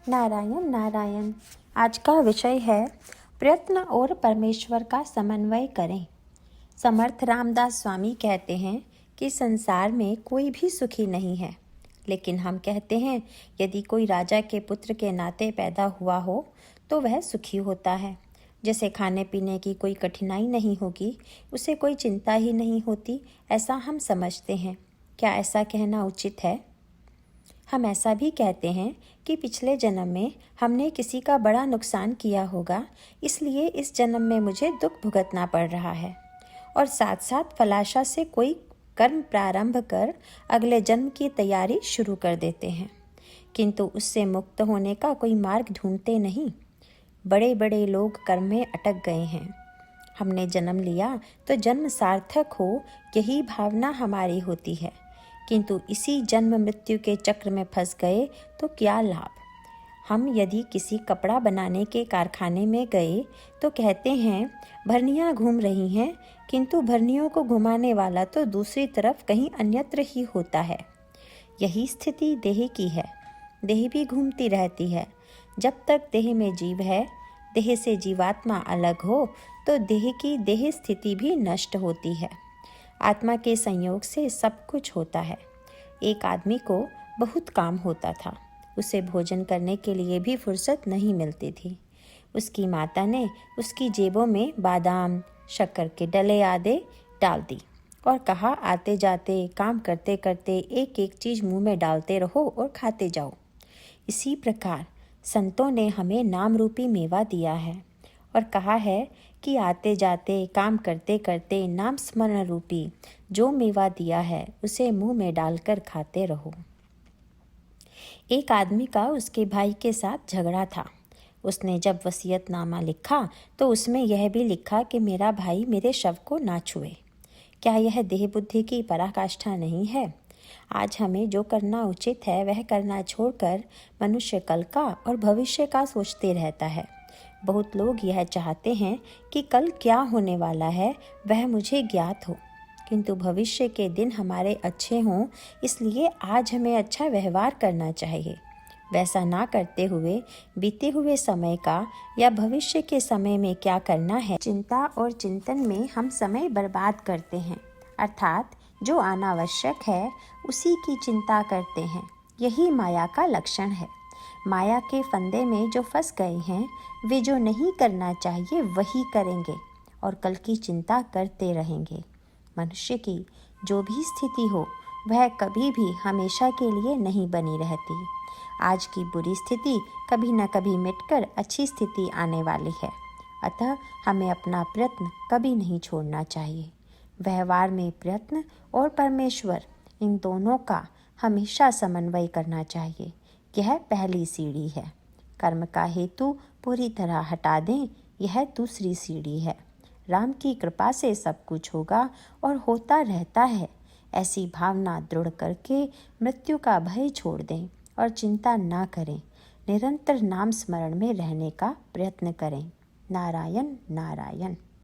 नारायण नारायण। आज का विषय है प्रयत्न और परमेश्वर का समन्वय करें। समर्थ रामदास स्वामी कहते हैं कि संसार में कोई भी सुखी नहीं है, लेकिन हम कहते हैं यदि कोई राजा के पुत्र के नाते पैदा हुआ हो तो वह सुखी होता है। जैसे खाने पीने की कोई कठिनाई नहीं होगी, उसे कोई चिंता ही नहीं होती, ऐसा हम समझते हैं। क्या ऐसा कहना उचित है? हम ऐसा भी कहते हैं कि पिछले जन्म में हमने किसी का बड़ा नुकसान किया होगा, इसलिए इस जन्म में मुझे दुख भुगतना पड़ रहा है। और साथ साथ फलाशा से कोई कर्म प्रारंभ कर अगले जन्म की तैयारी शुरू कर देते हैं, किंतु उससे मुक्त होने का कोई मार्ग ढूंढते नहीं। बड़े बड़े लोग कर्म में अटक गए हैं। हमने जन्म लिया तो जन्म सार्थक हो, यही भावना हमारी होती है, किंतु इसी जन्म मृत्यु के चक्र में फंस गए तो क्या लाभ। हम यदि किसी कपड़ा बनाने के कारखाने में गए तो कहते हैं भरनियाँ घूम रही हैं, किंतु भरनियों को घुमाने वाला तो दूसरी तरफ कहीं अन्यत्र ही होता है। यही स्थिति देह की है। देह भी घूमती रहती है। जब तक देह में जीव है, देह से जीवात्मा अलग हो तो देह की देह स्थिति भी नष्ट होती है। आत्मा के संयोग से सब कुछ होता है। एक आदमी को बहुत काम होता था, उसे भोजन करने के लिए भी फुर्सत नहीं मिलती थी। उसकी माता ने उसकी जेबों में बादाम, शक्कर के डले आदि डाल दी और कहा आते जाते काम करते करते एक एक चीज़ मुंह में डालते रहो और खाते जाओ। इसी प्रकार संतों ने हमें नाम रूपी मेवा दिया है और कहा है कि आते जाते काम करते करते नाम स्मरण रूपी जो मेवा दिया है उसे मुंह में डालकर खाते रहो। एक आदमी का उसके भाई के साथ झगड़ा था। उसने जब वसीयतनामा लिखा तो उसमें यह भी लिखा कि मेरा भाई मेरे शव को ना छुए। क्या यह देह बुद्धि की पराकाष्ठा नहीं है? आज हमें जो करना उचित है वह करना छोड़कर मनुष्य कल का और भविष्य का सोचते रहता है। बहुत लोग यह चाहते हैं कि कल क्या होने वाला है वह मुझे ज्ञात हो, किंतु भविष्य के दिन हमारे अच्छे हों, इसलिए आज हमें अच्छा व्यवहार करना चाहिए। वैसा ना करते हुए बीते हुए समय का या भविष्य के समय में क्या करना है, चिंता और चिंतन में हम समय बर्बाद करते हैं। अर्थात जो अनावश्यक है उसी की चिंता करते हैं। यही माया का लक्षण है। माया के फंदे में जो फंस गए हैं वे जो नहीं करना चाहिए वही करेंगे और कल की चिंता करते रहेंगे। मनुष्य की जो भी स्थिति हो वह कभी भी हमेशा के लिए नहीं बनी रहती। आज की बुरी स्थिति कभी न कभी मिटकर अच्छी स्थिति आने वाली है। अतः हमें अपना प्रयत्न कभी नहीं छोड़ना चाहिए। व्यवहार में प्रयत्न और परमेश्वर, इन दोनों का हमेशा समन्वय करना चाहिए। यह पहली सीढ़ी है। कर्म का हेतु पूरी तरह हटा दें, यह दूसरी सीढ़ी है। राम की कृपा से सब कुछ होगा और होता रहता है, ऐसी भावना दृढ़ करके मृत्यु का भय छोड़ दें और चिंता ना करें। निरंतर नाम स्मरण में रहने का प्रयत्न करें। नारायण नारायण।